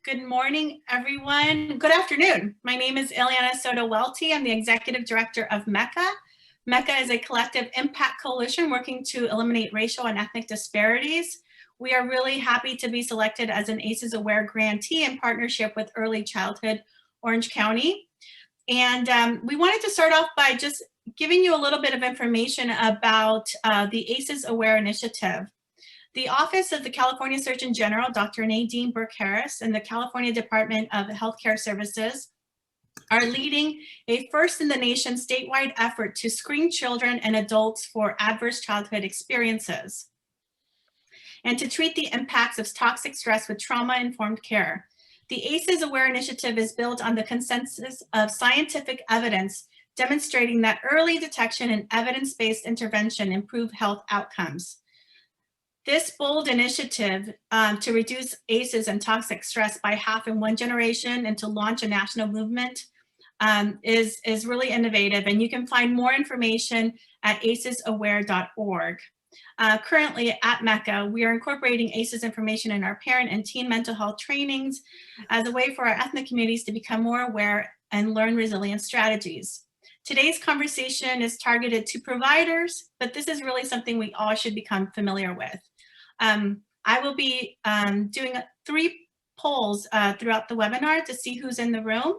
Good morning, everyone. Good afternoon. My name is Ileana Soto-Welty. I'm the Executive Director of MECA. MECA is a collective impact coalition working to eliminate racial and ethnic disparities. We are really happy to be selected as an ACEs Aware grantee in partnership with Early Childhood Orange County. And we wanted to start off by just giving you a little bit of information about the ACEs Aware initiative. The Office of the California Surgeon General, Dr. Nadine Burke Harris, and the California Department of Healthcare Services are leading a first-in-the-nation statewide effort to screen children and adults for adverse childhood experiences and to treat the impacts of toxic stress with trauma-informed care. The ACEs Aware initiative is built on the consensus of scientific evidence demonstrating that early detection and evidence-based intervention improve health outcomes. This bold initiative to reduce ACEs and toxic stress by half in one generation and to launch a national movement is really innovative, and you can find more information at acesaware.org. Currently at MECA, we are incorporating ACEs information in our parent and teen mental health trainings as a way for our ethnic communities to become more aware and learn resilience strategies. Today's conversation is targeted to providers, but this is really something we all should become familiar with. I will be doing 3 polls throughout the webinar to see who's in the room,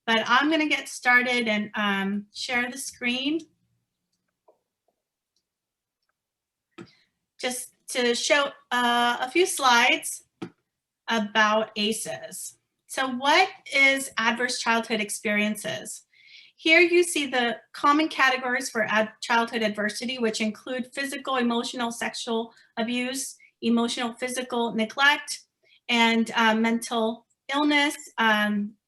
but I'm going to get started and share the screen just to show a few slides about ACEs. So what is adverse childhood experiences? Here you see the common categories for childhood adversity, which include physical, emotional, sexual abuse, emotional, physical neglect, and mental illness,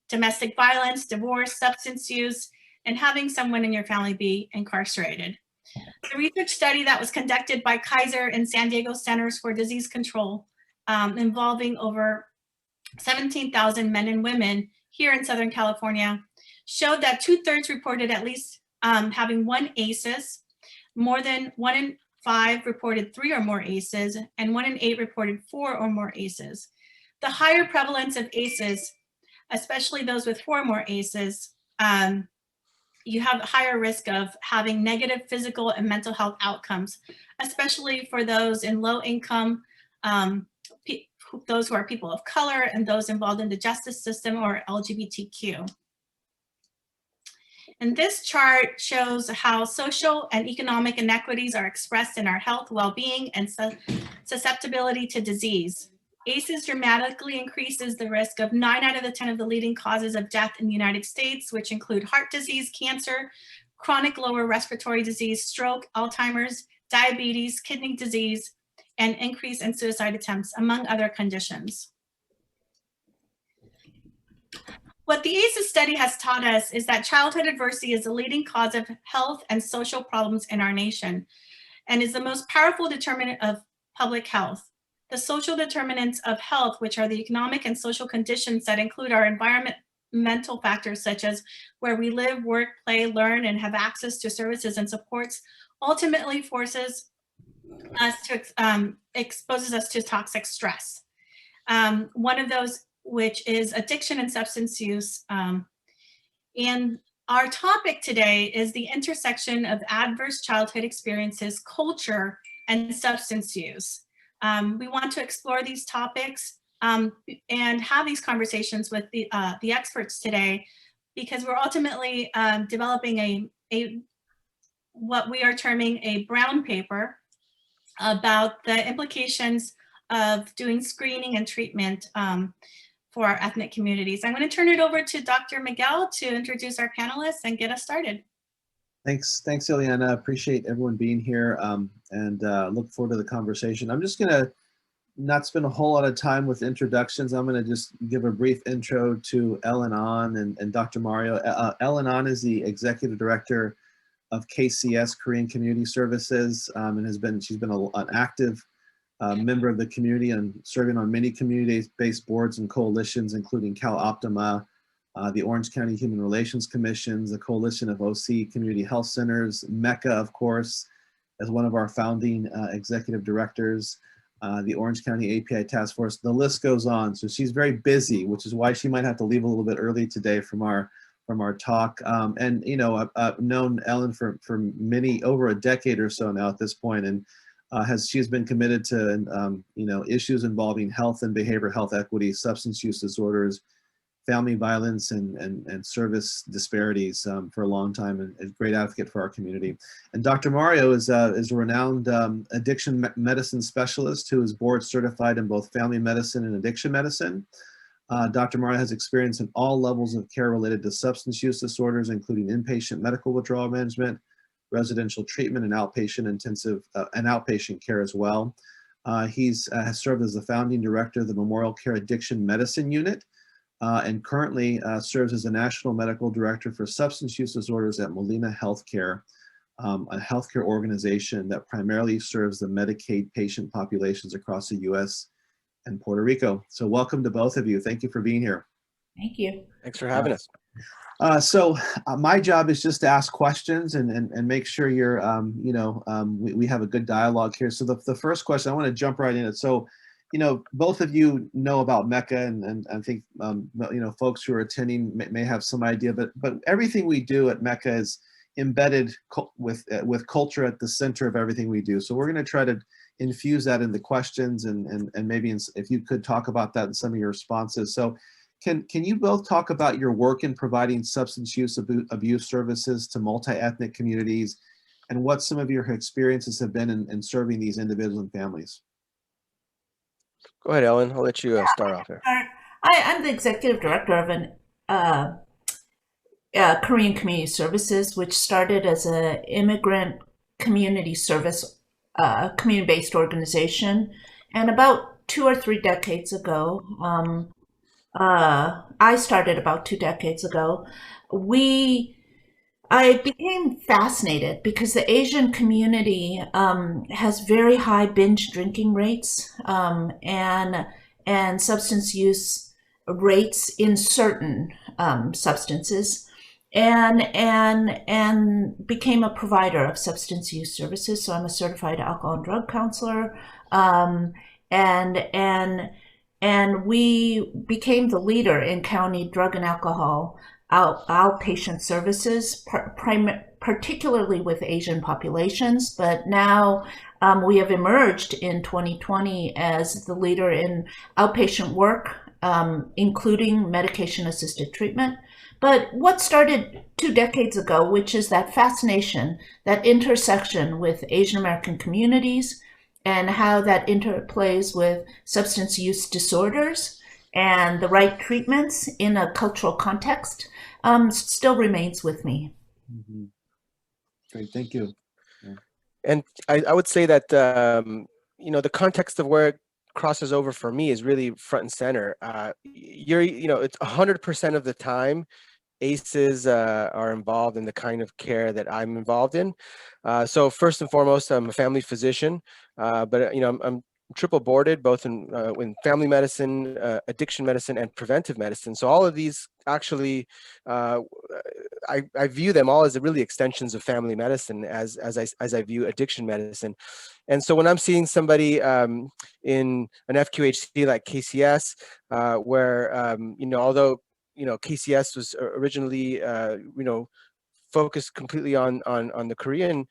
domestic violence, divorce, substance use, and having someone in your family be incarcerated. The research study that was conducted by Kaiser and San Diego Centers for Disease Control involving over 17,000 men and women here in Southern California showed that 2/3 reported at least having one ACEs, more than 1 in 5 reported 3 or more ACEs, and 1 in 8 reported 4 or more ACEs. The higher prevalence of ACEs, especially those with 4 or more ACEs, you have a higher risk of having negative physical and mental health outcomes, especially for those in low income, those who are people of color, and those involved in the justice system or LGBTQ. And this chart shows how social and economic inequities are expressed in our health, well-being, and susceptibility to disease. ACEs dramatically increases the risk of 9 out of the 10 of the leading causes of death in the United States, which include heart disease, cancer, chronic lower respiratory disease, stroke, Alzheimer's, diabetes, kidney disease, and increase in suicide attempts, among other conditions. What the ACEs study has taught us is that childhood adversity is the leading cause of health and social problems in our nation and is the most powerful determinant of public health. The social determinants of health, which are the economic and social conditions that include our environmental factors such as where we live, work, play, learn, and have access to services and supports, ultimately forces us to exposes us to toxic stress. One of those which is addiction and substance use. And our topic today is the intersection of adverse childhood experiences, culture, and substance use. We want to explore these topics and have these conversations with the experts today, because we're ultimately developing what we are terming a brown paper about the implications of doing screening and treatment for our ethnic communities. I'm going to turn it over to Dr. Miguel to introduce our panelists and get us started. Thanks, Ileana. Appreciate everyone being here and look forward to the conversation. I'm just going to not spend a whole lot of time with introductions. I'm going to just give a brief intro to Ellen An and Dr. Mario. Ellen An is the Executive Director of KCS, Korean Community Services, and she's been an active member of the community and serving on many community-based boards and coalitions, including Cal Optima, the Orange County Human Relations Commissions, the Coalition of OC Community Health Centers, MECA, of course, as one of our founding executive directors. the Orange County API Task Force. The list goes on. So she's very busy, which is why she might have to leave a little bit early today from our talk. And you know, I've known Ellen for over a decade or so now at this point, and she's been committed to you know, issues involving health and behavioral health equity, substance use disorders, family violence, and service disparities for a long time, and a great advocate for our community. And Dr. Mario is a renowned addiction medicine specialist who is board certified in both family medicine and addiction medicine. Dr. Mario has experience in all levels of care related to substance use disorders, including inpatient medical withdrawal management, residential treatment, and outpatient care as well. Has served as the founding director of the Memorial Care Addiction Medicine Unit, and currently serves as the National Medical Director for Substance Use Disorders at Molina Healthcare, a healthcare organization that primarily serves the Medicaid patient populations across the U.S. and Puerto Rico. So welcome to both of you. Thank you for being here. Thank you. Thanks for having us. So my job is just to ask questions and make sure you're, you know, we have a good dialogue here. So the first question, I want to jump right in it. So, you know, both of you know about MECA, and I think, you know, folks who are attending may have some idea, but everything we do at MECA is embedded with culture at the center of everything we do. So we're going to try to infuse that in the questions, and maybe if you could talk about that in some of your responses. So can you both talk about your work in providing substance use abuse services to multi-ethnic communities, and what some of your experiences have been in serving these individuals and families? Go ahead, Ellen. I'll let you start off here. I'm the executive director of an Korean Community Services, which started as an immigrant community service, community-based organization. And about 2 or 3 decades ago, I started about 2 decades ago, I became fascinated because the Asian community has very high binge drinking rates and substance use rates in certain substances, and became a provider of substance use services. So I'm a certified alcohol and drug counselor, and we became the leader in county drug and alcohol outpatient services, particularly with Asian populations. But now we have emerged in 2020 as the leader in outpatient work, including medication-assisted treatment. But what started 2 decades ago, which is that fascination, that intersection with Asian American communities, and how that interplays with substance use disorders and the right treatments in a cultural context, still remains with me. Mm-hmm. Great, thank you. Yeah. And I would say that, you know, the context of where it crosses over for me is really front and center. You know, it's 100% of the time ACEs are involved in the kind of care that I'm involved in. So first and foremost, I'm a family physician, but you know, I'm triple boarded both in family medicine, addiction medicine, and preventive medicine. So all of these actually, I view them all as really extensions of family medicine as I view addiction medicine. And so when I'm seeing somebody in an FQHC like KCS, where you know, although you know KCS was originally you know, focused completely on the Korean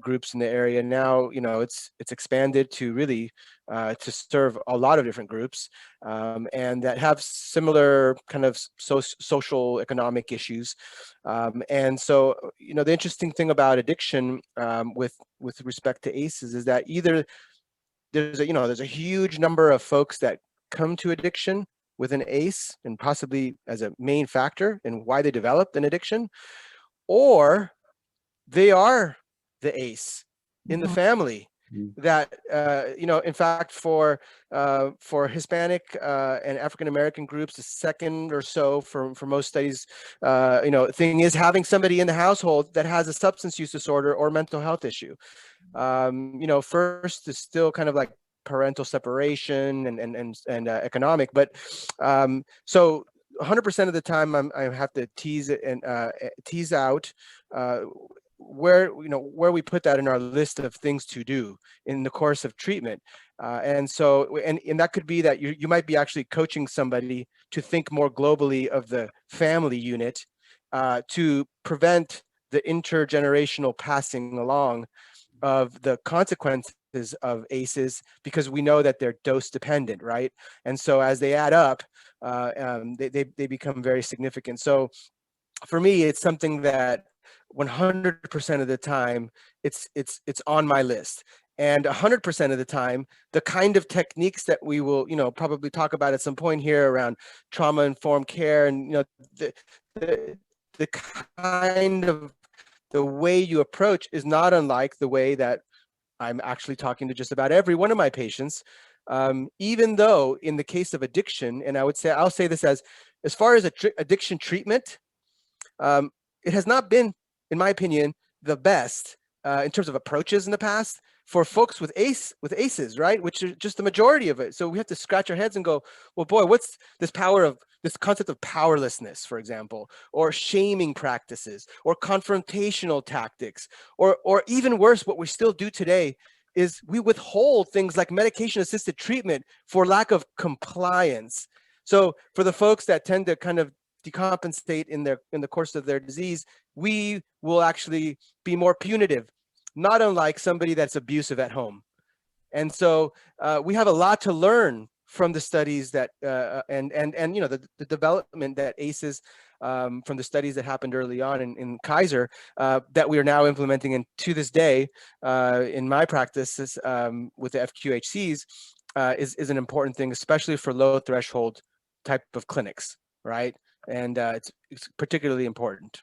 groups in the area. Now, you know, it's expanded to really to serve a lot of different groups, and that have similar kind of social economic issues. And so, you know, the interesting thing about addiction with respect to ACEs is that either there's a huge number of folks that come to addiction with an ACE, and possibly as a main factor in why they developed an addiction, or they are the ACE in the family. That you know, in fact, for Hispanic and African American groups, the second or so for most studies, you know, thing is having somebody in the household that has a substance use disorder or mental health issue. You know, first is still kind of like parental separation and economic, but so 100% of the time I have to tease it and tease out where we put that in our list of things to do in the course of treatment. And that could be that you might be actually coaching somebody to think more globally of the family unit, to prevent the intergenerational passing along of the consequences of ACEs, because we know that they're dose dependent, right? And so as they add up, they become very significant. So for me, it's something that 100% of the time it's on my list. And 100% of the time, the kind of techniques that we will, probably talk about at some point here around trauma-informed care, and the kind of the way you approach is not unlike the way that I'm actually talking to just about every one of my patients. Even though in the case of addiction, and I'll say this as far as addiction treatment, it has not been, in my opinion, the best in terms of approaches in the past for folks with ACEs, right? Which is just the majority of it. So we have to scratch our heads and go, well, boy, what's this concept of powerlessness, for example, or shaming practices, or confrontational tactics, or even worse, what we still do today is we withhold things like medication-assisted treatment for lack of compliance. So for the folks that tend to kind of decompensate in the course of their disease, we will actually be more punitive, not unlike somebody that's abusive at home. And so we have a lot to learn from the studies that and the development that ACEs from the studies that happened early on in Kaiser that we are now implementing, and to this day in my practices with the FQHCs is an important thing, especially for low threshold type of clinics, right? And it's particularly important.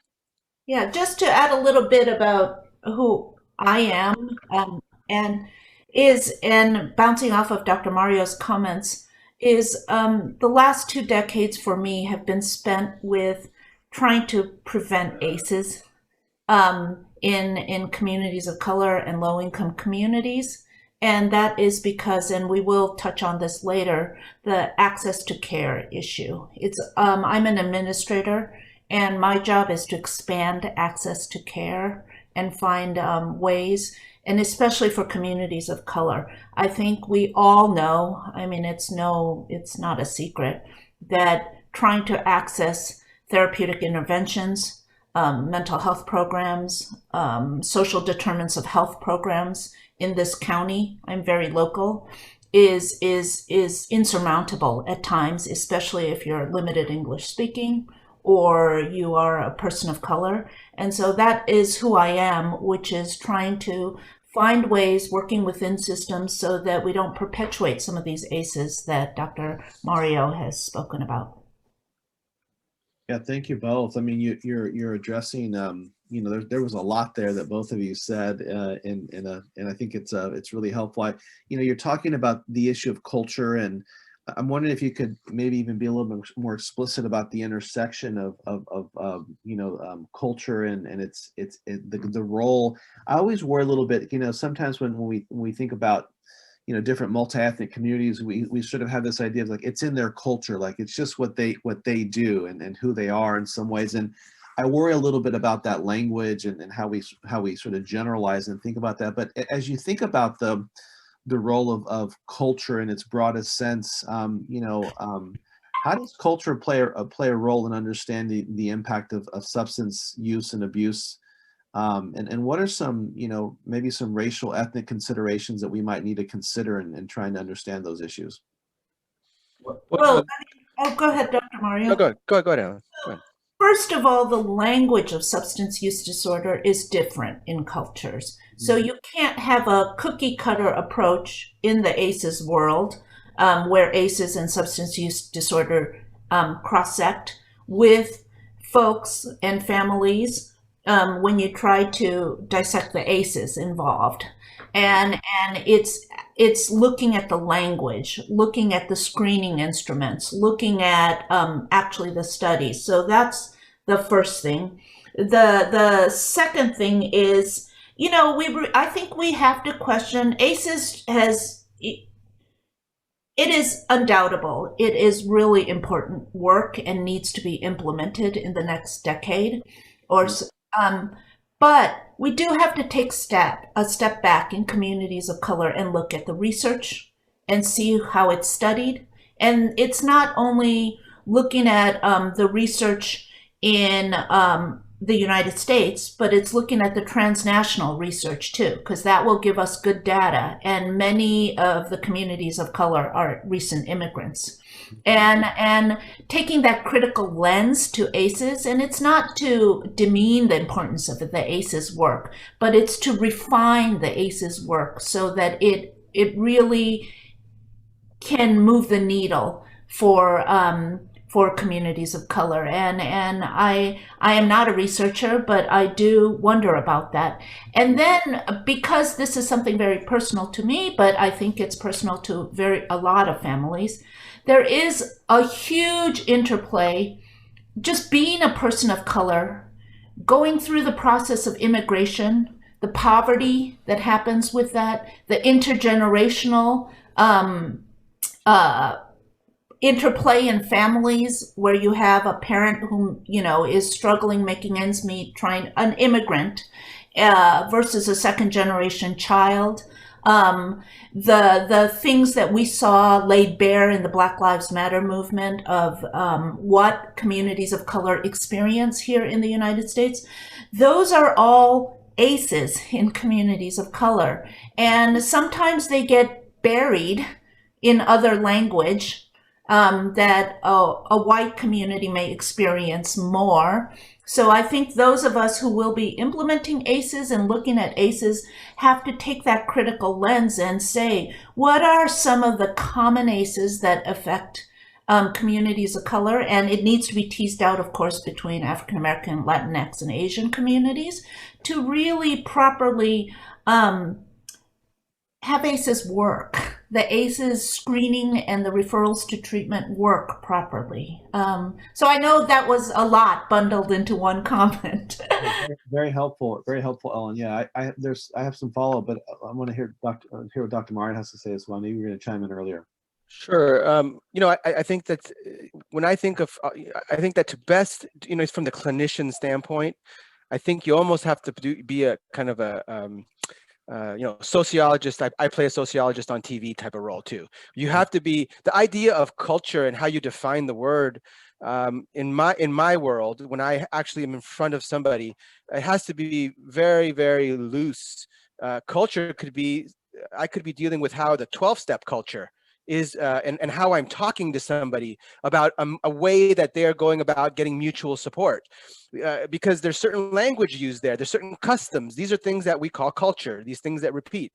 Yeah, just to add a little bit about who I am, and bouncing off of Dr. Mario's comments, is the last 2 decades for me have been spent with trying to prevent ACEs in communities of color and low-income communities. And that is because, and we will touch on this later, the access to care issue. I'm an administrator, and my job is to expand access to care and find ways, and especially for communities of color. I think we all know, I mean, it's not a secret, that trying to access therapeutic interventions, mental health programs, social determinants of health programs in this county, I'm very local, is insurmountable at times, especially if you're limited English speaking or you are a person of color. And so that is who I am, which is trying to find ways, working within systems so that we don't perpetuate some of these ACEs that Dr. Mario has spoken about. Yeah, thank you both. I mean, you're addressing, there was a lot there that both of you said, and I think it's really helpful. You're talking about the issue of culture, and I'm wondering if you could maybe even be a little bit more explicit about the intersection of culture and the role. I always worry a little bit, sometimes when we think about different multi-ethnic communities, we sort of have this idea of like it's in their culture, like it's just what they do and who they are in some ways. And I worry a little bit about that language and how we sort of generalize and think about that. But as you think about the role of culture in its broadest sense, how does culture play a role in understanding the impact of substance use and abuse? And what are some, maybe some racial, ethnic considerations that we might need to consider in trying to understand those issues? Well, go ahead, Dr. Mario. No, go ahead, Alan. Go ahead. First of all, the language of substance use disorder is different in cultures. So you can't have a cookie cutter approach in the ACEs world where ACEs and substance use disorder cross-sect with folks and families when you try to dissect the ACEs involved. And it's looking at the language, looking at the screening instruments, looking at actually the studies. So that's the first thing. The second thing is, I think we have to question ACEs it is undoubtable. It is really important work and needs to be implemented in the next decade or But we do have to take a step back in communities of color and look at the research and see how it's studied. And it's not only looking at the research in the United States, but it's looking at the transnational research too, because that will give us good data. And many of the communities of color are recent immigrants. And taking that critical lens to ACEs, and it's not to demean the importance of the ACEs work, but it's to refine the ACEs work so that it really can move the needle for communities of color. And I am not a researcher, but I do wonder about that. And then because this is something very personal to me, but I think it's personal to a lot of families, there is a huge interplay, just being a person of color, going through the process of immigration, the poverty that happens with that, the intergenerational interplay in families where you have a parent who, is struggling, making ends meet, an immigrant versus a second generation child. The things that we saw laid bare in the Black Lives Matter movement of what communities of color experience here in the United States, those are all ACEs in communities of color. And sometimes they get buried in other language that a white community may experience more. So I think those of us who will be implementing ACEs and looking at ACEs have to take that critical lens and say, what are some of the common ACEs that affect communities of color? And it needs to be teased out, of course, between African American, Latinx, and Asian communities to really properly have ACEs work. The ACEs screening and the referrals to treatment work properly. So I know that was a lot bundled into one comment. Very helpful, Ellen. Yeah, I have some follow-up, but I want to hear what Dr. Marin has to say as well. Maybe you're going to chime in earlier. Sure. I think that when I think that to best, from the clinician standpoint, I think you almost have to be a kind of a sociologist. I play a sociologist on TV type of role too. You have to be the idea of culture and how you define the word. In my world, when I actually am in front of somebody, it has to be very, very loose. Culture could be, I could be dealing with how the 12-step culture is, and how I'm talking to somebody about a way that they're going about getting mutual support, because there's certain language used there, there's certain customs. These are things that we call culture, these things that repeat.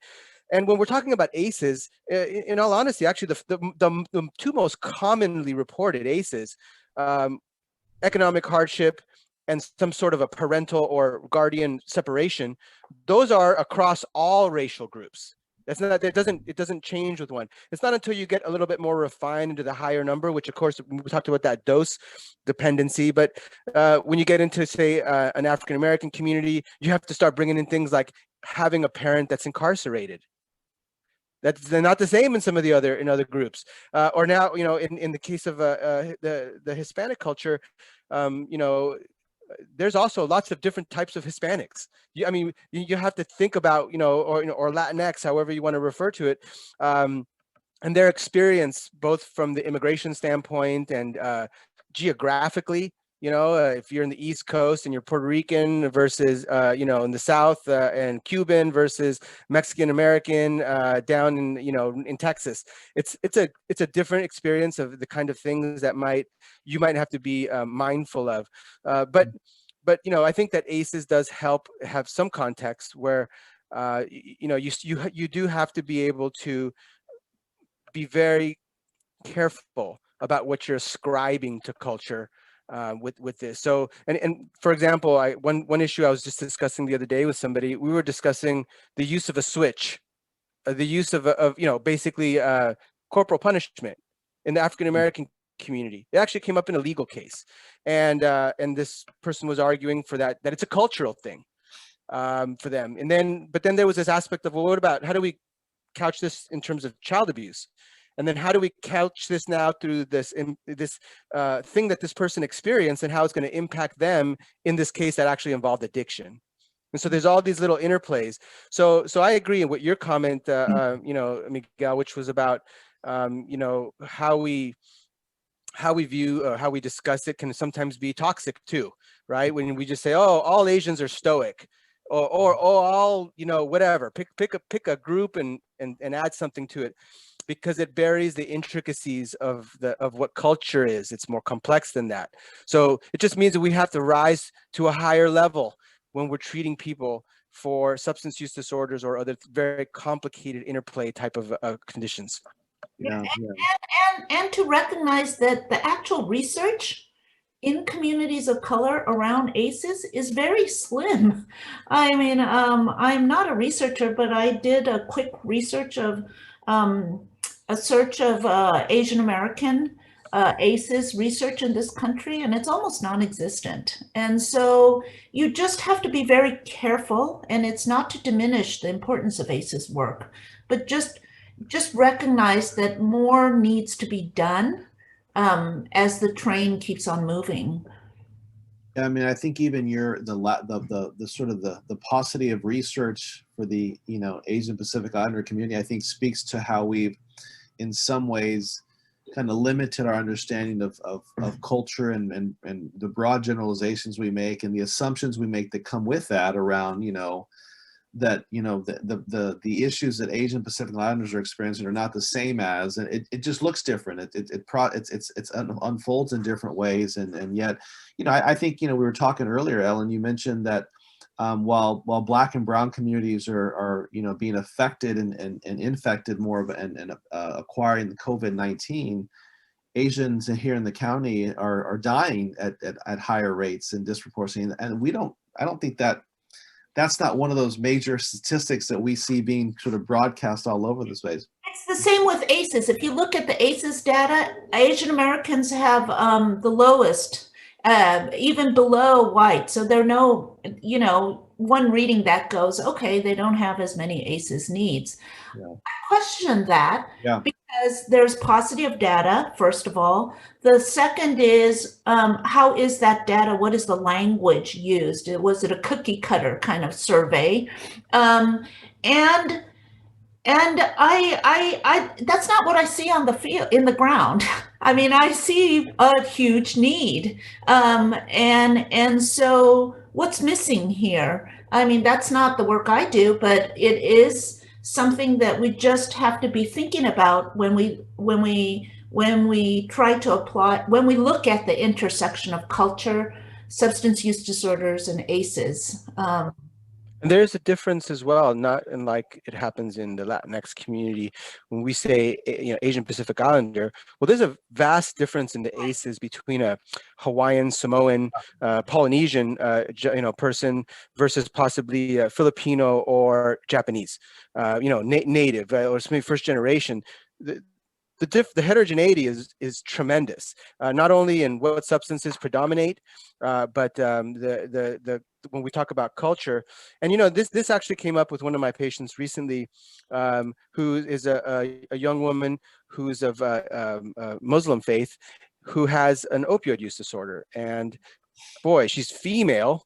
And when we're talking about ACEs, in all honesty, actually the two most commonly reported ACEs, economic hardship and some sort of a parental or guardian separation, those are across all racial groups. That's not, it doesn't change with one. It's not until you get a little bit more refined into the higher number, which of course we talked about that dose dependency, but when you get into, say, an African-American community, you have to start bringing in things like having a parent that's incarcerated. They're not the same in some of the other groups. Or now, in the case of the Hispanic culture, there's also lots of different types of Hispanics. You have to think about, or Latinx, however you want to refer to it, and their experience, both from the immigration standpoint and geographically. If you're in the East Coast and you're Puerto Rican versus, in the South, and Cuban versus Mexican American down in Texas, it's a different experience of the kind of things that you might have to be mindful of. But I think that ACEs does help have some context where you do have to be able to be very careful about what you're ascribing to culture. With this. So, and for example, one issue I was just discussing the other day with somebody, we were discussing the use of a switch, the use of basically corporal punishment in the African-American community. It actually came up in a legal case, and this person was arguing for that it's a cultural thing for them. But then there was this aspect of, well, what about, how do we couch this in terms of child abuse? And then how do we couch this now through this thing that this person experienced, and how it's going to impact them in this case that actually involved addiction? And so there's all these little interplays. So I agree with your comment, you know, Miguel, which was about, you know, how we view or how we discuss it can sometimes be toxic too, right? When we just say, oh, all Asians are stoic, or all, you know, whatever, pick a group and add something to it, because it buries the intricacies of what culture is. It's more complex than that. So it just means that we have to rise to a higher level when we're treating people for substance use disorders or other very complicated interplay type of conditions. Yeah, And to recognize that the actual research in communities of color around ACEs is very slim. I mean, I'm not a researcher, but I did a quick research of a search of Asian American ACEs research in this country, and it's almost non-existent. And so you just have to be very careful, and it's not to diminish the importance of ACEs work, but just recognize that more needs to be done as the train keeps on moving. I mean, I think even the sort of the paucity of research for the, you know, Asian Pacific Islander community, I think speaks to how we've, in some ways, kind of limited our understanding of culture and the broad generalizations we make and the assumptions we make that come with that around, you know, that, you know, the issues that Asian Pacific Islanders are experiencing are not the same as, and it just looks different. It unfolds in different ways, and yet, you know, I think, you know, we were talking earlier, Ellen, you mentioned that while Black and Brown communities are you know, being affected and infected more of and acquiring the COVID-19, Asians here in the county are dying at higher rates and disproportionately, and I don't think that's not one of those major statistics that we see being sort of broadcast all over the space. It's the same with ACEs. If you look at the ACEs data, Asian Americans have the lowest, even below white. So there are no, you know, one reading that goes, okay, they don't have as many ACEs needs. Yeah. I question that. Yeah. Because there's paucity of data, first of all. The second is, how is that data? What is the language used? Was it a cookie cutter kind of survey? And I that's not what I see on the field, in the ground. I mean, I see a huge need. And so what's missing here? I mean, that's not the work I do, but it is something that we just have to be thinking about when we try to apply, when we look at the intersection of culture, substance use disorders, and ACEs. And there's a difference as well, not unlike it happens in the Latinx community. When we say, you know, Asian Pacific Islander, well, there's a vast difference in the ACEs between a Hawaiian, Samoan, Polynesian, you know, person versus possibly a Filipino or Japanese, you know, native or maybe first generation. The heterogeneity is tremendous, not only in what substances predominate, but when we talk about culture. And, you know, this actually came up with one of my patients recently, who is a young woman who's of Muslim faith, who has an opioid use disorder. And boy, she's female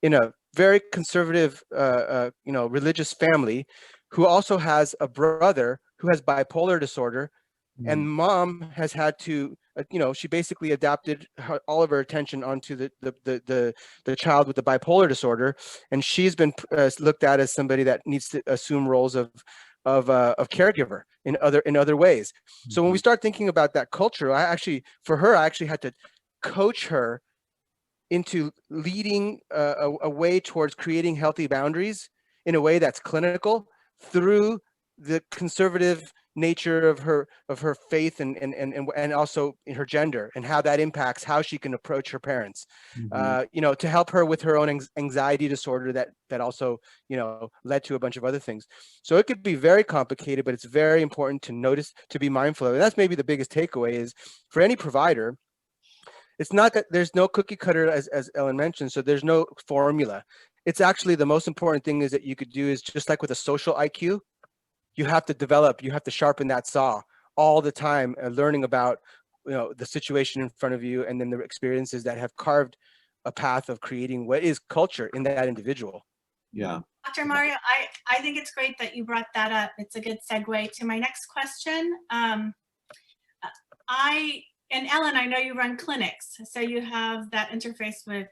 in a very conservative, you know, religious family, who also has a brother who has bipolar disorder. And mom has had to, you know, she basically adapted all of her attention onto the child with the bipolar disorder, and she's been looked at as somebody that needs to assume roles of caregiver in other ways. So when we start thinking about that culture, I actually had to coach her into leading a way towards creating healthy boundaries in a way that's clinical through the conservative nature of her faith and also in her gender, and how that impacts how she can approach her parents, you know, to help her with her own anxiety disorder that also, you know, led to a bunch of other things. So it could be very complicated, but it's very important to notice, to be mindful of it. That's maybe the biggest takeaway is for any provider. It's not that there's no cookie cutter, as Ellen mentioned, so there's no formula. It's actually the most important thing is that you could do is just like with a social IQ, you have to sharpen that saw all the time, learning about, you know, the situation in front of you, and then the experiences that have carved a path of creating what is culture in that individual. Yeah. Dr. Mario, I think it's great that you brought that up. It's a good segue to my next question. And Ellen, I know you run clinics, so you have that interface with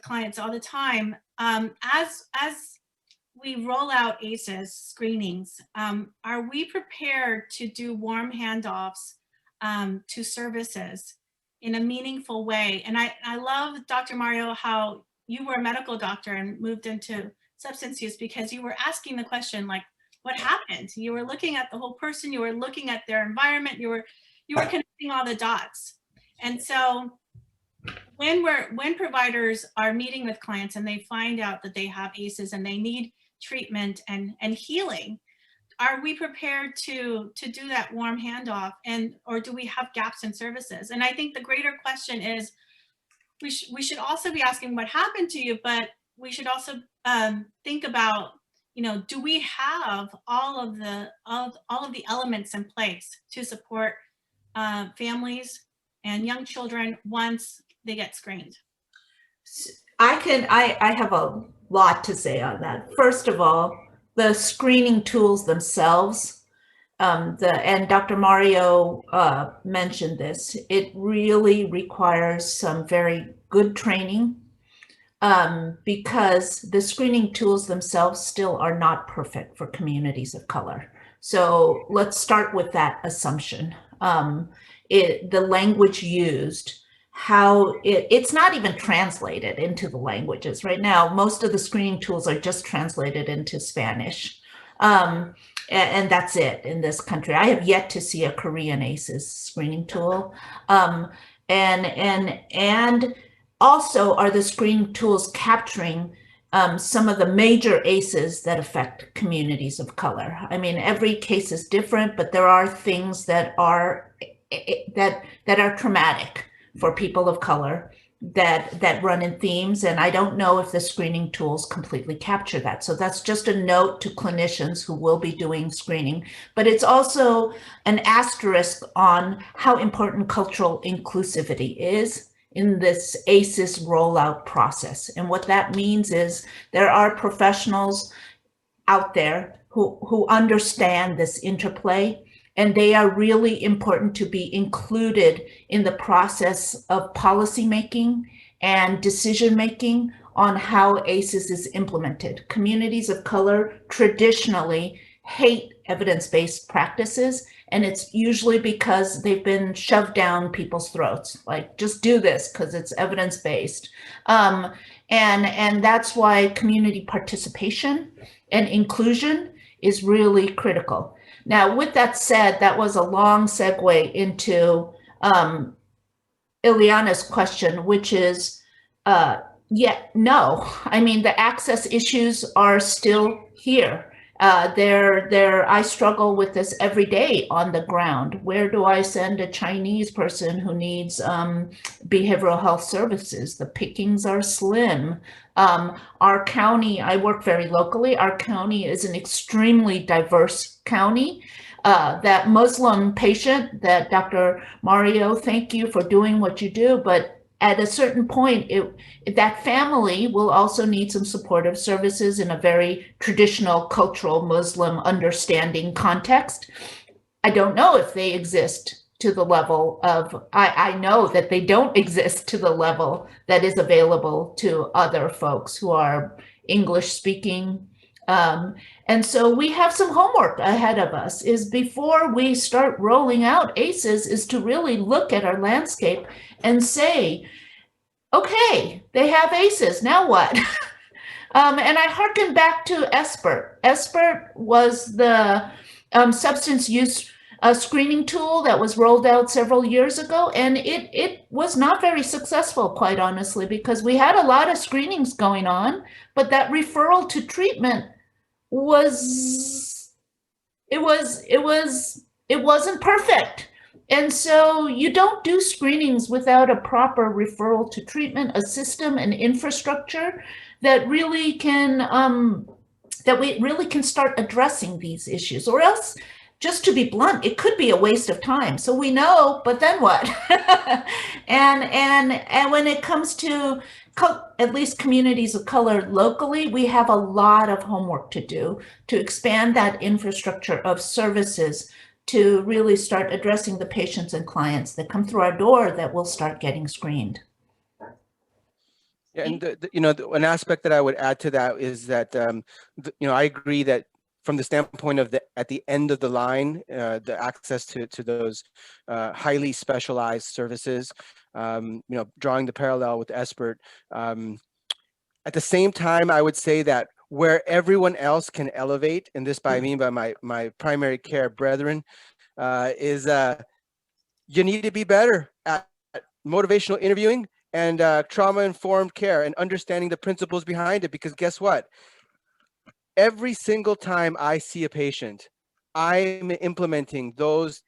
clients all the time. As we roll out ACEs screenings, are we prepared to do warm handoffs to services in a meaningful way? And I love, Dr. Mario, how you were a medical doctor and moved into substance use because you were asking the question, like, what happened? You were looking at the whole person, you were looking at their environment, you were connecting all the dots. And so when providers are meeting with clients and they find out that they have ACEs and they need treatment and healing, are we prepared to do that warm handoff, or do we have gaps in services? And I think the greater question is, we should also be asking what happened to you, but we should also think about, do we have all of the elements in place to support families and young children once they get screened? I have a lot to say on that. First of all, the screening tools themselves, and Dr. Mario mentioned this, it really requires some very good training because the screening tools themselves still are not perfect for communities of color. So let's start with that assumption. The language used, how it's not even translated into the languages right now. Most of the screening tools are just translated into Spanish. And that's it in this country. I have yet to see a Korean ACEs screening tool. And also are the screening tools capturing some of the major ACEs that affect communities of color. I mean, every case is different, but there are things that are traumatic for people of color that run in themes. And I don't know if the screening tools completely capture that. So that's just a note to clinicians who will be doing screening, but it's also an asterisk on how important cultural inclusivity is in this ACEs rollout process. And what that means is there are professionals out there who understand this interplay, and they are really important to be included in the process of policymaking and decision-making on how ACEs is implemented. Communities of color traditionally hate evidence-based practices, and it's usually because they've been shoved down people's throats, like, just do this because it's evidence-based. And that's why community participation and inclusion is really critical. Now, with that said, that was a long segue into Ileana's question, which is, no. I mean, the access issues are still here. I struggle with this every day on the ground. Where do I send a Chinese person who needs behavioral health services? The pickings are slim. Our county, I work very locally. Our county is an extremely diverse county. That Muslim patient that Dr. Mario, thank you for doing what you do, but at a certain point, that family will also need some supportive services in a very traditional cultural Muslim understanding context. I don't know if they exist to the level of, I know that they don't exist to the level that is available to other folks who are English speaking. And so we have some homework ahead of us, is before we start rolling out ACEs, is to really look at our landscape and say, okay, they have ACEs, now what? And I hearken back to SBIRT. SBIRT was the substance use screening tool that was rolled out several years ago, and it was not very successful, quite honestly, because we had a lot of screenings going on, but that referral to treatment wasn't perfect. And so you don't do screenings without a proper referral to treatment, a system and infrastructure that really can that we really can start addressing these issues, or else just to be blunt, it could be a waste of time. So we know, but then what? And when it comes to at least communities of color locally, we have a lot of homework to do to expand that infrastructure of services to really start addressing the patients and clients that come through our door that will start getting screened. Yeah, and an aspect that I would add to that is that I agree that from the standpoint of at the end of the line, the access to those highly specialized services, drawing the parallel with Espert. At the same time, I would say that where everyone else can elevate, and this by me, by my primary care brethren, is you need to be better at motivational interviewing and trauma-informed care and understanding the principles behind it. Because guess what? Every single time I see a patient, I'm implementing those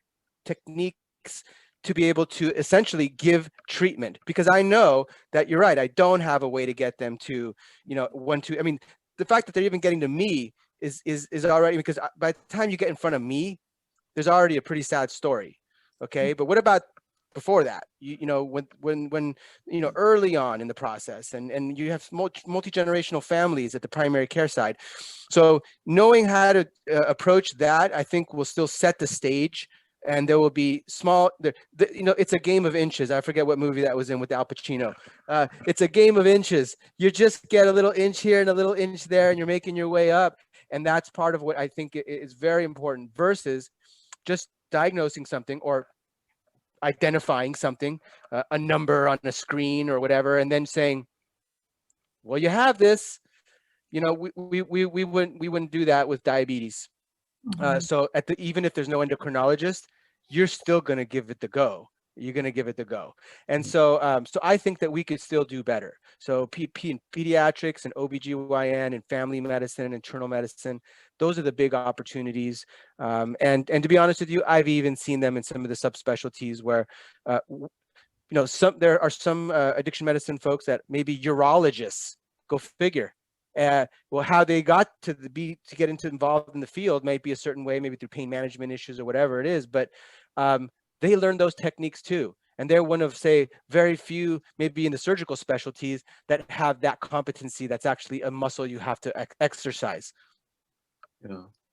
techniques to be able to essentially give treatment, because I know that you're right. I don't have a way to get them to, I mean, the fact that they're even getting to me is already, because by the time you get in front of me, there's already a pretty sad story. Okay. But what about before that, when early on in the process, and you have multi-generational families at the primary care side. So knowing how to approach that, I think, will still set the stage, and there will be small, it's a game of inches. I forget what movie that was in with Al Pacino. It's a game of inches. You just get a little inch here and a little inch there, and you're making your way up. And that's part of what I think is very important, versus just diagnosing something or identifying something, a number on a screen or whatever, and then saying, well, you have this. We wouldn't do that with diabetes. Mm-hmm. So even if there's no endocrinologist, you're still going to give it the go. You're going to give it the go. And so I think that we could still do better. So pediatrics and OBGYN and family medicine and internal medicine, those are the big opportunities. And to be honest with you, I've even seen them in some of the subspecialties where, there are some addiction medicine folks that maybe urologists, go figure. Well, how they got to get involved in the field might be a certain way, maybe through pain management issues or whatever it is, but they learn those techniques too. And they're one of, say, very few, maybe in the surgical specialties, that have that competency. That's actually a muscle you have to exercise.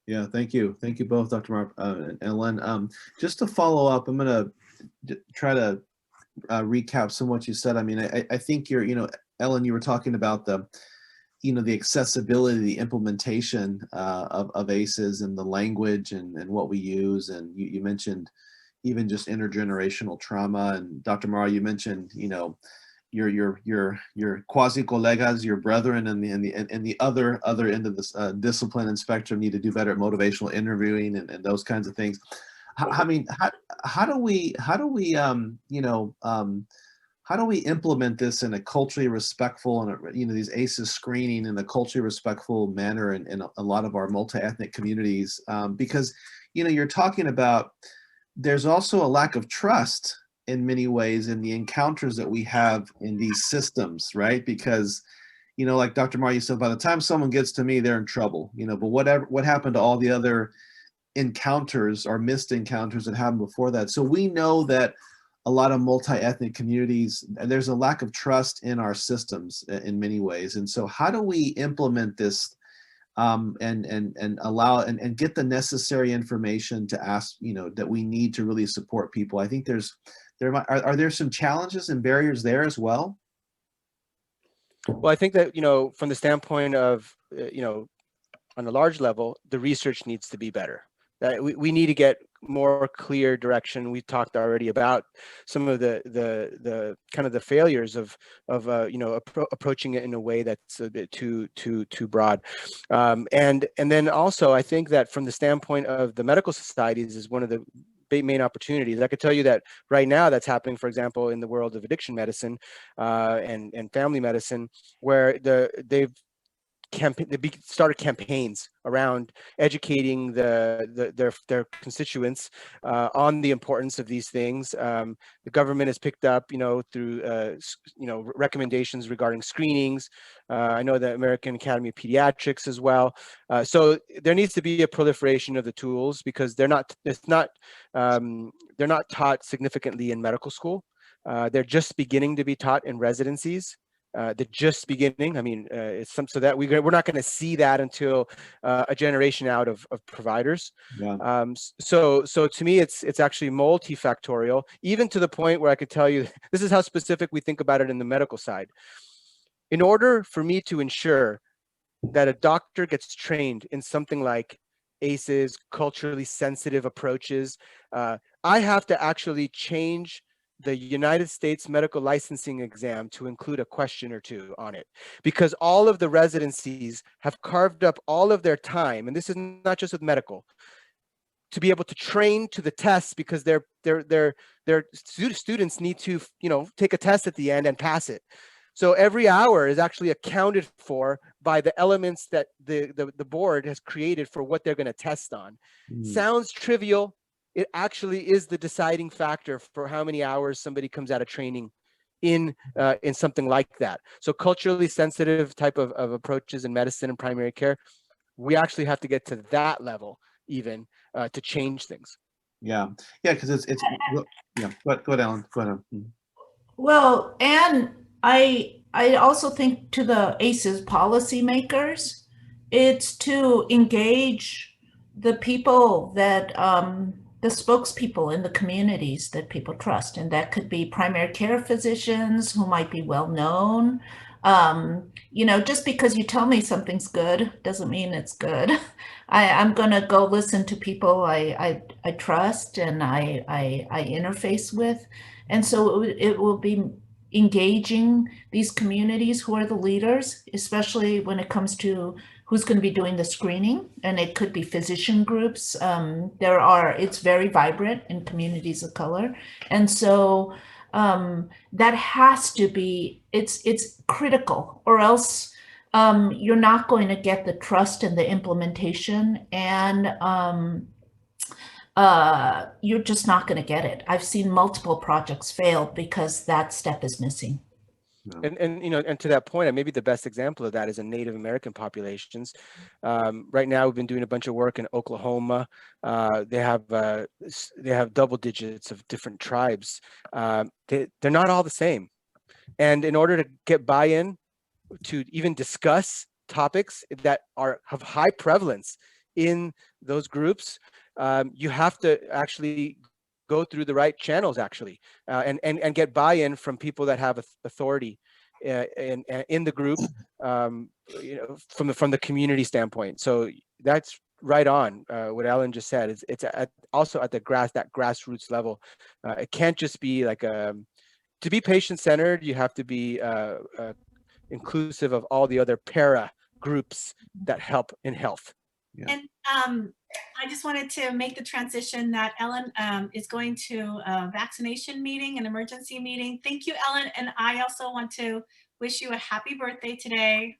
Yeah. Thank you both, Dr. Mark and Ellen. Just to follow up, I'm going to try to recap some of what you said. I mean, I think Ellen, you were talking about the accessibility, the implementation of ACEs and the language and what we use. And you mentioned even just intergenerational trauma. And Dr. Mara, you mentioned, your quasi-colegas, your brethren, and the other end of this discipline and spectrum need to do better at motivational interviewing and those kinds of things. I mean, how do we implement this in a culturally respectful and these ACEs screening in a culturally respectful manner in a lot of our multi-ethnic communities? Because you're talking about, there's also a lack of trust in many ways in the encounters that we have in these systems, right? Because like Dr. Mar, you said, by the time someone gets to me, they're in trouble. But what happened to all the other encounters or missed encounters that happened before that? So we know that a lot of multi-ethnic communities, there's a lack of trust in our systems in many ways. And so how do we implement this and allow and get the necessary information to ask, that we need to really support people? I think are there some challenges and barriers there as well? Well, I think that, from the standpoint of, on a large level, the research needs to be better. That we need to get more clear direction. We've talked already about some of the kind of the failures of approaching it in a way that's a bit too broad. And then also, I think that from the standpoint of the medical societies is one of the main opportunities. I could tell you that right now that's happening, for example, in the world of addiction medicine and family medicine, where they've started campaigns around educating their constituents on the importance of these things. The government has picked up, through recommendations regarding screenings. I know the American Academy of Pediatrics as well. So there needs to be a proliferation of the tools, because they're not taught significantly in medical school. They're just beginning to be taught in residencies. They're just beginning. I mean, so that we're not going to see that until a generation out of providers. Yeah. So to me, it's actually multifactorial, even to the point where I could tell you, this is how specific we think about it in the medical side. In order for me to ensure that a doctor gets trained in something like ACEs, culturally sensitive approaches, I have to actually change the United States medical licensing exam to include a question or two on it, because all of the residencies have carved up all of their time, and this is not just with medical, to be able to train to the tests, because their students need to take a test at the end and pass it. So every hour is actually accounted for by the elements that the board has created for what they're going to test on. Sounds trivial. It actually is the deciding factor for how many hours somebody comes out of training in something like that. So culturally sensitive type of approaches in medicine and primary care, we actually have to get to that level even to change things. Yeah, because it's yeah. Go ahead, Ellen. Go ahead. Well, and I also think to the ACEs policymakers, it's to engage the people that the spokespeople in the communities that people trust, and that could be primary care physicians who might be well known. Just because you tell me something's good doesn't mean it's good. I'm gonna go listen to people I trust and I interface with, and so it will be engaging these communities who are the leaders, especially when it comes to who's going to be doing the screening, and it could be physician groups. It's very vibrant in communities of color, and so that has to be, it's critical, or else you're not going to get the trust and the implementation, and you're just not going to get it. I've seen multiple projects fail because that step is missing. And to that point, maybe the best example of that is in Native American populations. Right now, we've been doing a bunch of work in Oklahoma. They have double digits of different tribes. They're not all the same. And in order to get buy-in to even discuss topics that have high prevalence in those groups, you have to actually go through the right channels, actually, and get buy-in from people that have authority in the group, from the community standpoint. So that's right on what Ellen just said. It's also at that grassroots level. It can't just be like to be patient-centered. You have to be inclusive of all the other para groups that help in health. Yeah. And I just wanted to make the transition that Ellen is going to a vaccination meeting, an emergency meeting. Thank you, Ellen. And I also want to wish you a happy birthday today.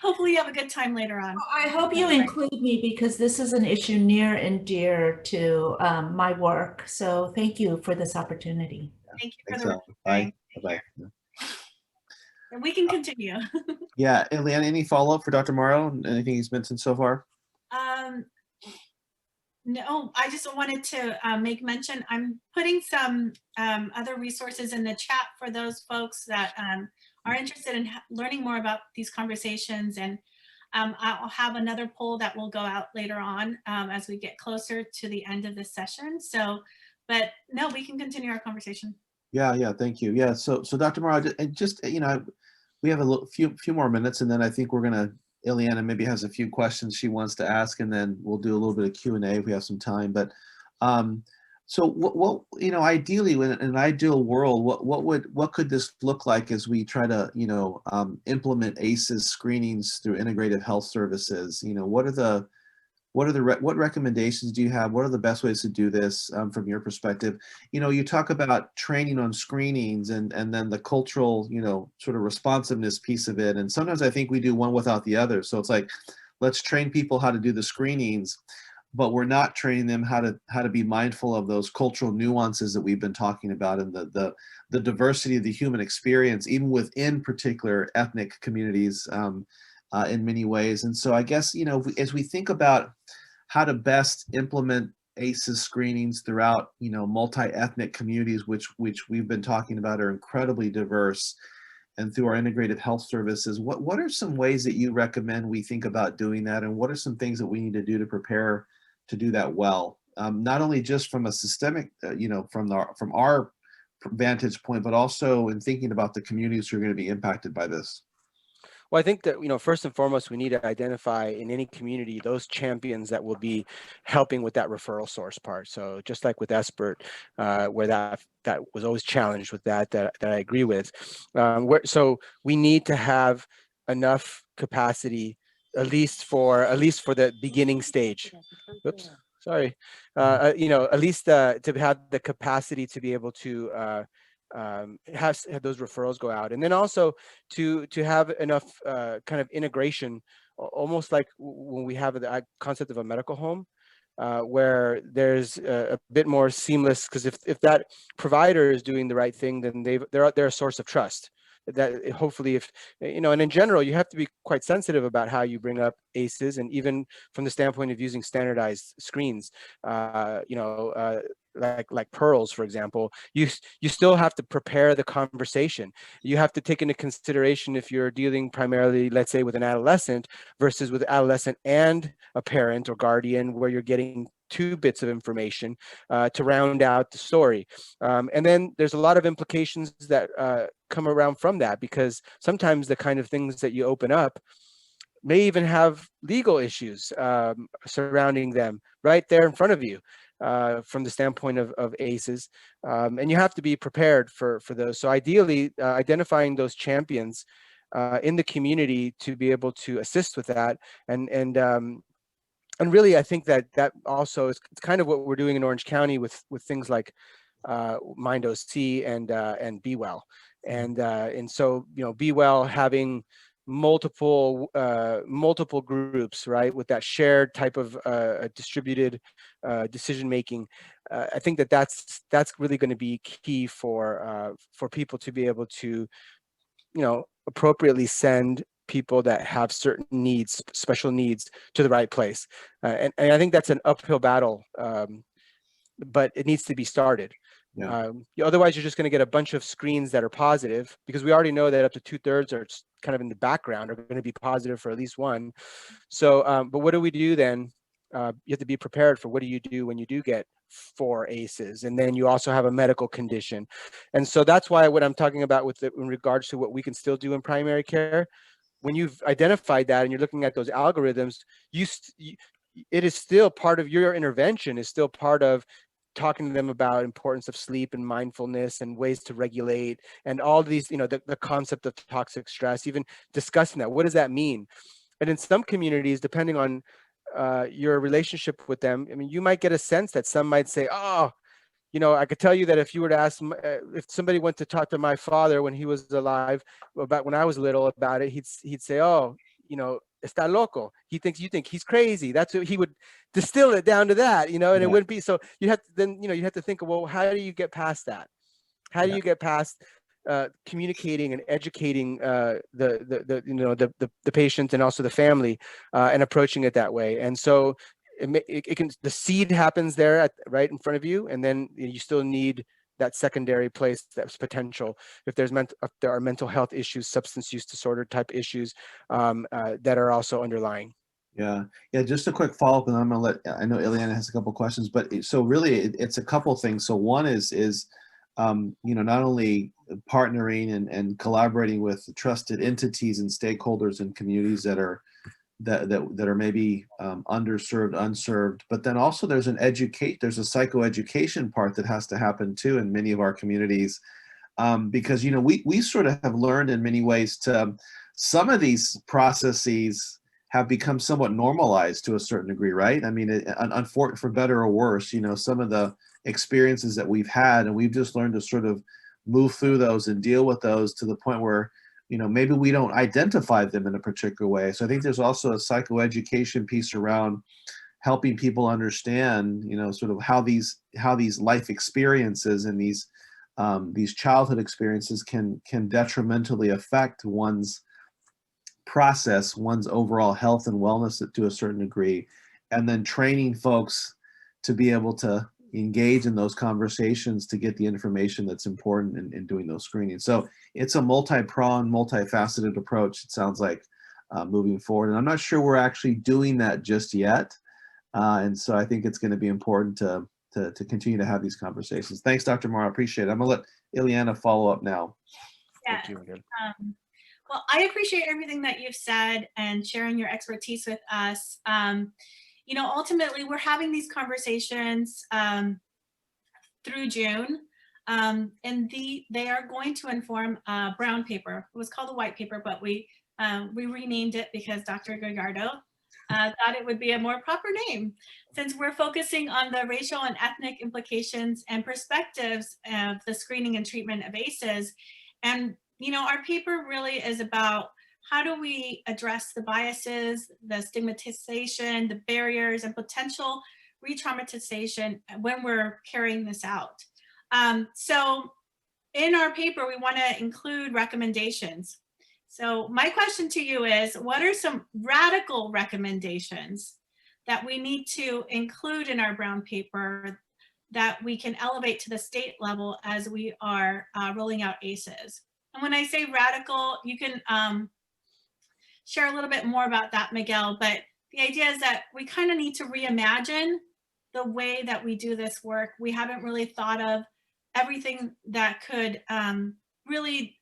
Hopefully you have a good time later on. I hope you include me, because this is an issue near and dear to my work. So thank you for this opportunity. Thank you for Thanks, the Ellen. Bye. And we can continue. Yeah, Leanne, any follow-up for Dr. Morrow? Anything he's mentioned so far? No, I just wanted to make mention. I'm putting some other resources in the chat for those folks that are interested in learning more about these conversations. And I'll have another poll that will go out later on as we get closer to the end of this session. So, but no, we can continue our conversation. Yeah, thank you. Yeah, so Dr. Morrow, just we have a few more minutes, and then I think we're gonna, Ileana maybe has a few questions she wants to ask, and then we'll do a little bit of Q&A if we have some time. But so what ideally, in an ideal world, what could this look like as we try to implement ACEs screenings through integrative health services? What are the what recommendations do you have? What are the best ways to do this from your perspective? You talk about training on screenings and then the cultural, sort of responsiveness piece of it. And sometimes I think we do one without the other. So it's like, let's train people how to do the screenings, but we're not training them how to be mindful of those cultural nuances that we've been talking about, and the diversity of the human experience, even within particular ethnic communities. In many ways. And so I guess, as we think about how to best implement ACEs screenings throughout, multi-ethnic communities, which we've been talking about are incredibly diverse, and through our integrated health services, what are some ways that you recommend we think about doing that? And what are some things that we need to do to prepare to do that well? Not only just from a systemic, from our vantage point, but also in thinking about the communities who are going to be impacted by this. Well, I think that, first and foremost, we need to identify in any community those champions that will be helping with that referral source part. So just like with Espert, where that was always challenged with that I agree with. So we need to have enough capacity, at least for the beginning stage. Oops, sorry. At least to have the capacity to be able to have those referrals go out, and then also to have enough kind of integration, almost like when we have the concept of a medical home, where there's a bit more seamless, because if that provider is doing the right thing, then they're a source of trust. That hopefully, if and in general, you have to be quite sensitive about how you bring up ACEs, and even from the standpoint of using standardized screens, like pearls, for example, you still have to prepare the conversation. You have to take into consideration if you're dealing primarily, let's say, with an adolescent versus with adolescent and a parent or guardian, where you're getting two bits of information to round out the story. And then there's a lot of implications that come around from that, because sometimes the kind of things that you open up may even have legal issues surrounding them right there in front of you from the standpoint of ACEs. And you have to be prepared for those. So ideally, identifying those champions in the community to be able to assist with that. And really, I think that also is kind of what we're doing in Orange County with things like MindOC and BeWell. And so, BeWell having multiple groups, right, with that shared type of distributed decision making. I think that's really going to be key for people to be able to, appropriately send people that have certain needs, special needs, to the right place. And I think that's an uphill battle, but it needs to be started. Yeah. Otherwise, you're just going to get a bunch of screens that are positive, because we already know that up to 2/3 are kind of in the background are going to be positive for at least one. So, but what do we do then? You have to be prepared for what do you do when you do get 4 ACEs, and then you also have a medical condition. And so that's why what I'm talking about in regards to what we can still do in primary care, when you've identified that and you're looking at those algorithms, it is still part of your intervention, is still part of talking to them about importance of sleep and mindfulness and ways to regulate and all these, the concept of toxic stress, even discussing that. What does that mean? And in some communities, depending on your relationship with them, I mean, you might get a sense that some might say, oh, I could tell you that if you were to ask, if somebody went to talk to my father when he was alive about when I was little about it, he'd say, oh, está loco. You think he's crazy. That's what he would distill it down to that, and it wouldn't be. So you have to then, you have to think, well, how do you get past that? How do you get past communicating and educating the patient and also the family and approaching it that way? And so the seed happens there right in front of you, and then you still need that secondary place that's potential if there are mental health issues, substance use disorder type issues that are also underlying. Yeah. Just a quick follow-up, and I'm gonna I know Ileana has a couple questions, but so really it's a couple things. So one is not only partnering and collaborating with trusted entities and stakeholders and communities that are maybe underserved, unserved, but then also there's a psychoeducation part that has to happen too in many of our communities, because we sort of have learned in many ways to some of these processes have become somewhat normalized to a certain degree, right? I mean, for better or worse, you know, some of the experiences that we've had, and we've just learned to sort of move through those and deal with those to the point where, you know, maybe we don't identify them in a particular way. So I think there's also a psychoeducation piece around helping people understand, you know, sort of how these life experiences and these childhood experiences can detrimentally affect one's process, one's overall health and wellness to a certain degree, and then training folks to be able to engage in those conversations to get the information that's important in doing those screenings. So it's a multi-pronged, multifaceted approach, it sounds like, moving forward. And I'm not sure we're actually doing that just yet. And so I think it's going to be important to continue to have these conversations. Thanks, Dr. Morrow. I appreciate it. I'm going to let Ileana follow up now. Yeah. Thank you again. Well, I appreciate everything that you've said and sharing your expertise with us. You know, ultimately, we're having these conversations through June, and they are going to inform a brown paper. It was called a white paper, but we renamed it because Dr. Gallardo thought it would be a more proper name, since we're focusing on the racial and ethnic implications and perspectives of the screening and treatment of ACEs. And, you know, our paper really is about how do we address the biases, the stigmatization, the barriers, and potential re-traumatization when we're carrying this out. So in our paper, we want to include recommendations. So my question to you is, what are some radical recommendations that we need to include in our brown paper that we can elevate to the state level as we are rolling out ACEs? And when I say radical, you can share a little bit more about that, Miguel, but the idea is that we kind of need to reimagine the way that we do this work. We haven't really thought of everything that could really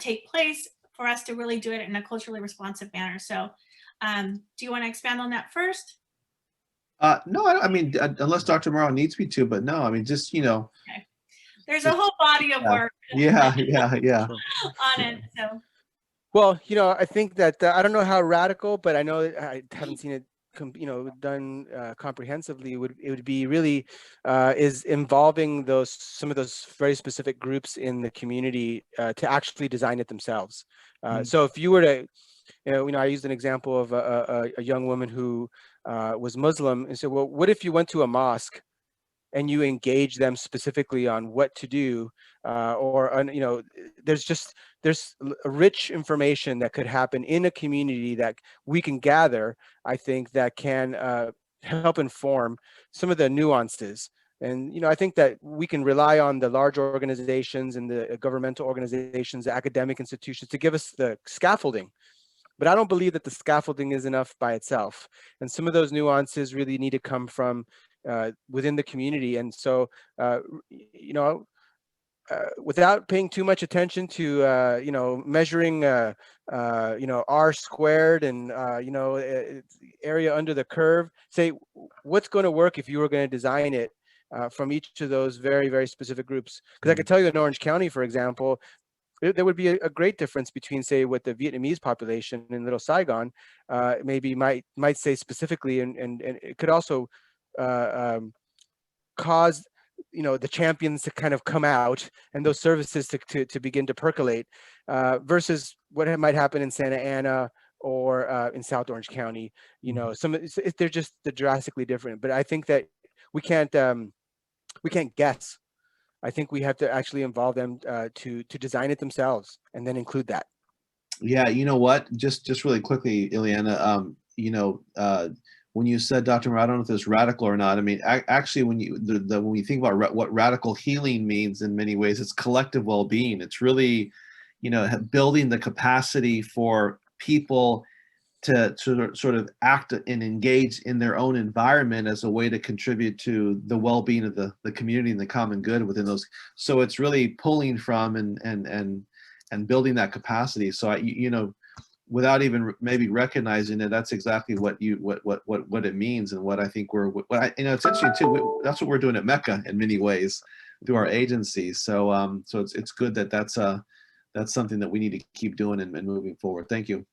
take place for us to really do it in a culturally responsive manner. So do you want to expand on that first? No, I mean, unless Dr. Morrow needs me to, but no, I mean, just, you know. Okay. There's a whole body of work Yeah. on it. So. Well, you know, I think that I don't know how radical, but I know I haven't seen it, you know, done comprehensively. It would be really is involving some of those very specific groups in the community to actually design it themselves. So if you were to, you know, I used an example of a young woman who was Muslim and said, well, what if you went to a mosque and you engage them specifically on what to do, you know, there's rich information that could happen in a community that we can gather, I think, that can help inform some of the nuances. And, you know, I think that we can rely on the large organizations and the governmental organizations, the academic institutions to give us the scaffolding. But I don't believe that the scaffolding is enough by itself. And some of those nuances really need to come from within the community. And so, you know, without paying too much attention to, you know, measuring, you know, R squared and, you know, area under the curve, say, what's going to work if you were going to design it from each of those very, very specific groups? Because I could tell you in Orange County, for example, there would be a great difference between, say, what the Vietnamese population in Little Saigon maybe might say specifically, and it could also cause, you know, the champions to kind of come out and those services to begin to percolate versus what might happen in Santa Ana or in South Orange County. You know, they're drastically different. But I think that we can't guess. I think we have to actually involve them to design it themselves and then include that. Yeah, you know what? Just really quickly, Ileana, you know, when you said, Dr. Morrow, I don't know if it's radical or not. I mean, actually, when you think about what radical healing means, in many ways, it's collective well-being. It's really, you know, building the capacity for people to sort of act and engage in their own environment as a way to contribute to the well-being of the community and the common good within those. So it's really pulling from and building that capacity. So you know, without even maybe recognizing it, that's exactly what it means, and what I think you know, it's interesting too. That's what we're doing at Mecca in many ways through our agency. So so it's good that that's something that we need to keep doing and moving forward. Thank you.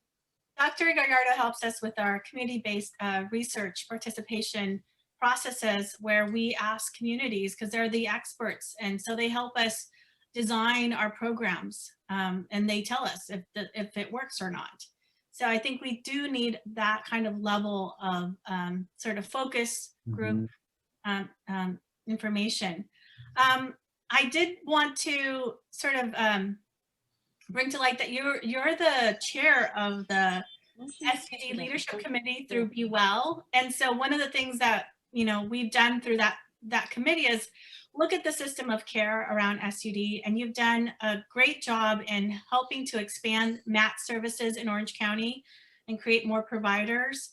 Dr. Gallardo helps us with our community-based research participation processes where we ask communities because they're the experts. And so they help us design our programs and they tell us if it works or not. So I think we do need that kind of level of sort of focus group information. I did want to sort of bring to light that you're the chair of the SUD Leadership Committee through Be Well. And so one of the things that, you know, we've done through that committee is look at the system of care around SUD, and you've done a great job in helping to expand MAT services in Orange County and create more providers.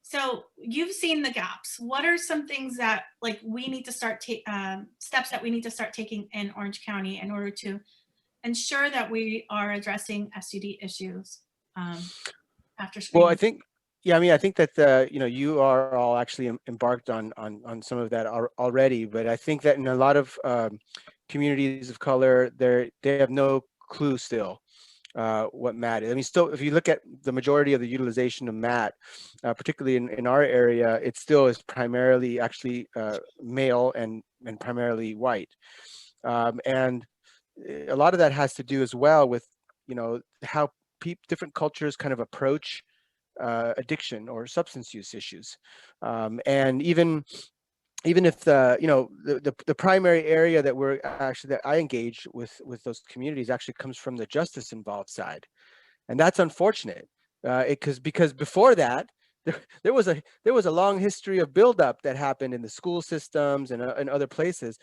So you've seen the gaps. What are some things that like we need to start steps that we need to start taking in Orange County in order to ensure that we are addressing SUD issues after screening? Well, I think, yeah, I mean, I think that you know, you are all actually embarked on some of that already, but I think that in a lot of communities of color, they have no clue still what MAT is. I mean, still, if you look at the majority of the utilization of MAT, particularly in our area, it still is primarily actually male and primarily white, and a lot of that has to do as well with, you know, how different cultures kind of approach addiction or substance use issues, and even if you know, the primary area that I engage with those communities actually comes from the justice involved side, and that's unfortunate because before that there was a long history of buildup that happened in the school systems and other places,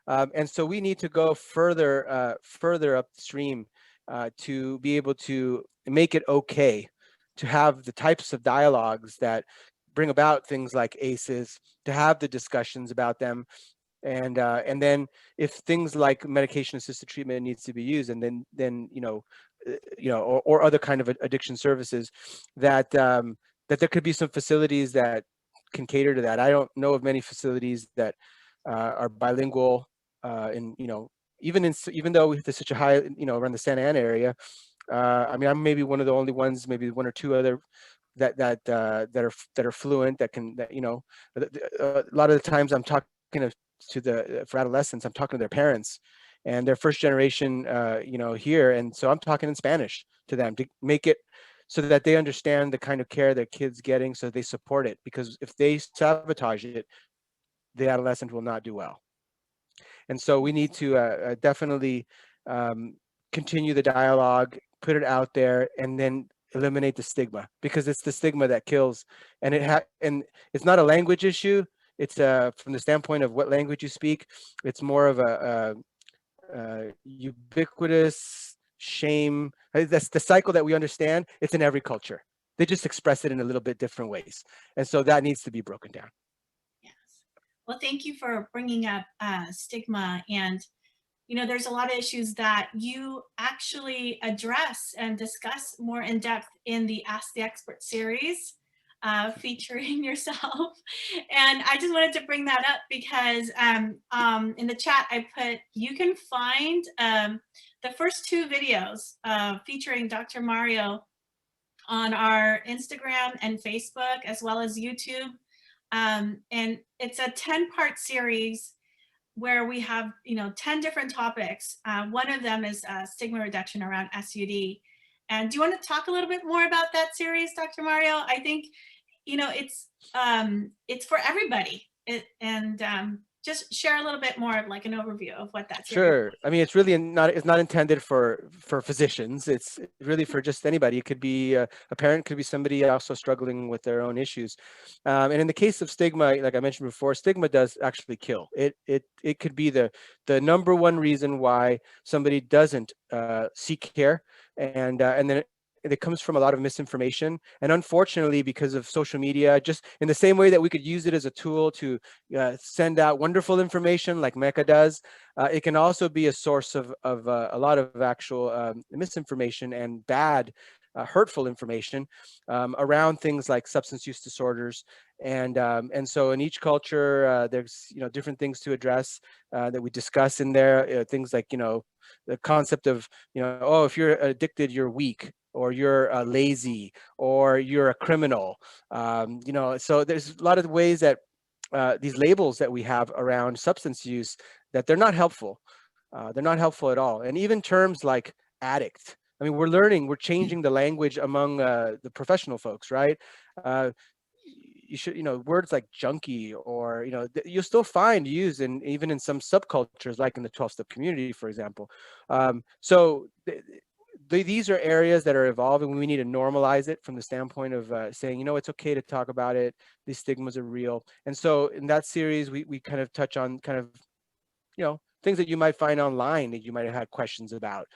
and so we need to go further upstream to be able to make it okay to have the types of dialogues that bring about things like ACEs, to have the discussions about them, and then if things like medication assisted treatment needs to be used, and then you know, or other kind of addiction services, that that there could be some facilities that can cater to that. I don't know of many facilities that are bilingual, in, you know, even though there's such a high, you know, around the Santa Ana area. I mean, I'm maybe one of the only ones, maybe one or two other that are fluent, that you know, a lot of the times I'm talking for adolescents, I'm talking to their parents, and they're first generation, you know, here, and so I'm talking in Spanish to them to make it so that they understand the kind of care their kids getting, so they support it, because if they sabotage it, the adolescent will not do well. And so we need to definitely continue the dialogue, put it out there, and then eliminate the stigma, because it's the stigma that kills. And and it's not a language issue. It's from the standpoint of what language you speak. It's more of a ubiquitous shame. That's the cycle that we understand. It's in every culture. They just express it in a little bit different ways. And so that needs to be broken down. Well, thank you for bringing up stigma. And, you know, there's a lot of issues that you actually address and discuss more in depth in the Ask the Expert series featuring yourself. And I just wanted to bring that up because in the chat, I put, you can find the first two videos featuring Dr. Mario on our Instagram and Facebook, as well as YouTube. And it's a 10-part series where we have, you know, 10 different topics. One of them is stigma reduction around SUD. And do you want to talk a little bit more about that series, Dr. Mario? I think, you know, it's for everybody. Just share a little bit more of like an overview of what that's. Sure. I mean, it's really it's not intended for physicians. It's really for just anybody. It could be a parent, could be somebody also struggling with their own issues. And in the case of stigma, like I mentioned before, stigma does actually kill. It could be the number one reason why somebody doesn't seek care, and then it comes from a lot of misinformation. And unfortunately, because of social media, just in the same way that we could use it as a tool to send out wonderful information like MECA does, it can also be a source of a lot of actual misinformation and bad, hurtful information around things like substance use disorders. And so in each culture, there's, you know, different things to address that we discuss in there. Things like, you know, the concept of, you know, oh, if you're addicted, you're weak. or you're lazy, or you're a criminal. You know, so there's a lot of ways that these labels that we have around substance use, that they're not helpful. They're not helpful at all. And even terms like addict. I mean, we're changing the language among the professional folks, right? You should, you know, words like junkie, or, you know, you'll still find used in even in some subcultures, like in the 12-step community, for example. So these are areas that are evolving. We need to normalize it from the standpoint of saying, you know, it's okay to talk about it. These stigmas are real. And so in that series, we kind of touch on kind of, you know, things that you might find online that you might have had questions about.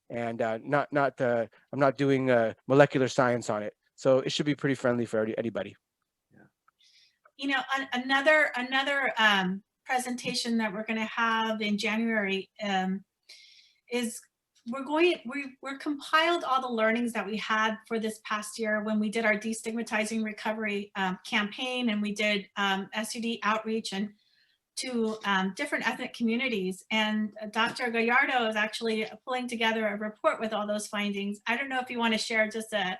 And I'm not doing molecular science on it. So it should be pretty friendly for anybody. You know, another presentation that we're going to have in January is we're compiled all the learnings that we had for this past year when we did our destigmatizing recovery campaign, and we did SUD outreach and to different ethnic communities. And Dr. Gallardo is actually pulling together a report with all those findings. I don't know if you want to share just a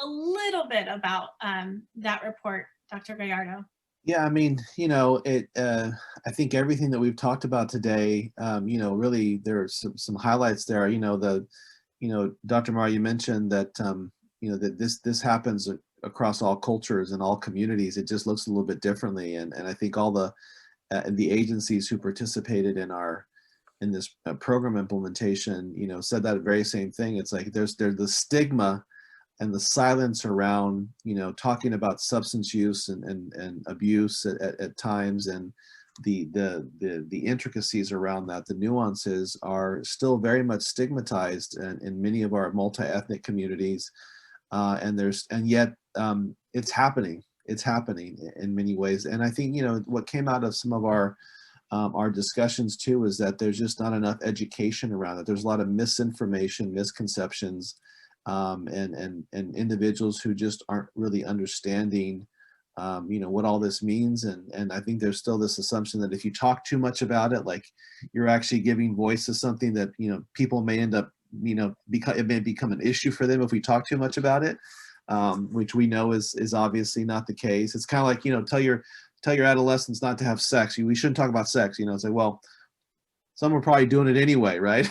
little bit about that report, Dr. Gallardo. Yeah, I mean, you know, I think everything that we've talked about today, you know, really there are some highlights there. You know, Dr. Mario, you mentioned that, you know, that this happens across all cultures and all communities. It just looks a little bit differently, and I think all the agencies who participated in this program implementation, you know, said that very same thing. It's like there's the stigma and the silence around, you know, talking about substance use and abuse at times, and the intricacies around that, the nuances are still very much stigmatized in many of our multi-ethnic communities, and yet it's happening. It's happening in many ways. And I think, you know, what came out of some of our discussions too is that there's just not enough education around it. There's a lot of misinformation, misconceptions, and individuals who just aren't really understanding, you know, what all this means. And I think there's still this assumption that if you talk too much about it, like you're actually giving voice to something that, you know, people may end up, you know, it may become an issue for them if we talk too much about it, which we know is obviously not the case. It's kind of like, you know, tell your adolescents not to have sex. We shouldn't talk about sex, you know, say, well, some are probably doing it anyway, right?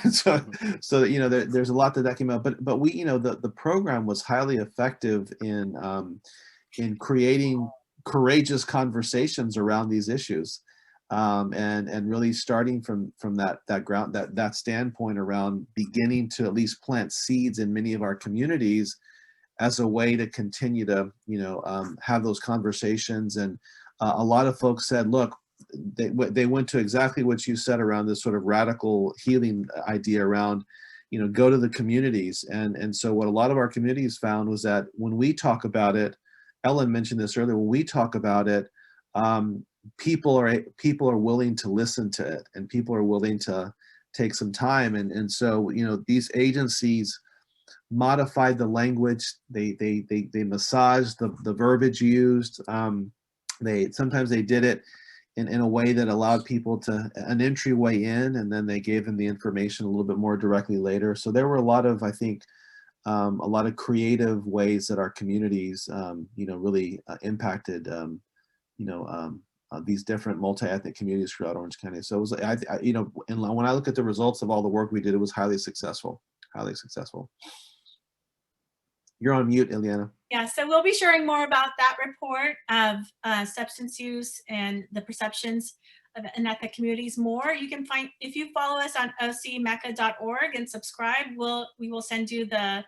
so you know, there's a lot that came out, but we, you know, the program was highly effective in creating courageous conversations around these issues, and really starting from that standpoint around beginning to at least plant seeds in many of our communities as a way to continue to, you know, have those conversations. And a lot of folks said, look, they went to exactly what you said around this sort of radical healing idea around, you know, go to the communities. And so what a lot of our communities found was that when we talk about it, Ellen mentioned this earlier, when we talk about it, people are willing to listen to it, and people are willing to take some time. And so, you know, these agencies modified the language, they massaged the verbiage used. Sometimes they did it in a way that allowed people to an entryway in, and then they gave them the information a little bit more directly later. So there were a lot of, I think, a lot of creative ways that our communities, you know, really impacted, you know, these different multi-ethnic communities throughout Orange County. So it was, you know, and when I look at the results of all the work we did, it was highly successful, highly successful. You're on mute, Ileana. Yeah, so we'll be sharing more about that report of substance use and the perceptions of in ethnic communities more. You can find, if you follow us on ocmecca.org and subscribe, we will send you the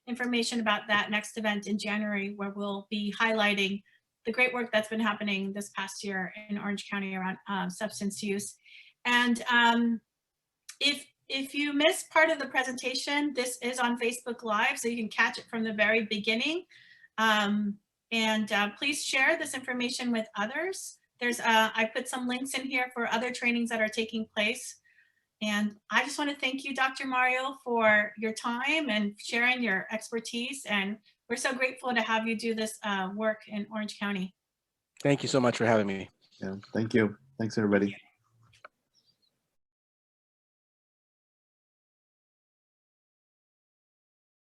information about that next event in January, where we'll be highlighting the great work that's been happening this past year in Orange County around substance use. And if you missed part of the presentation, this is on Facebook Live, so you can catch it from the very beginning. Please share this information with others. I put some links in here for other trainings that are taking place. And I just want to thank you, Dr. Mario, for your time and sharing your expertise. And we're so grateful to have you do this work in Orange County. Thank you so much for having me. Yeah, thank you. Thanks, everybody.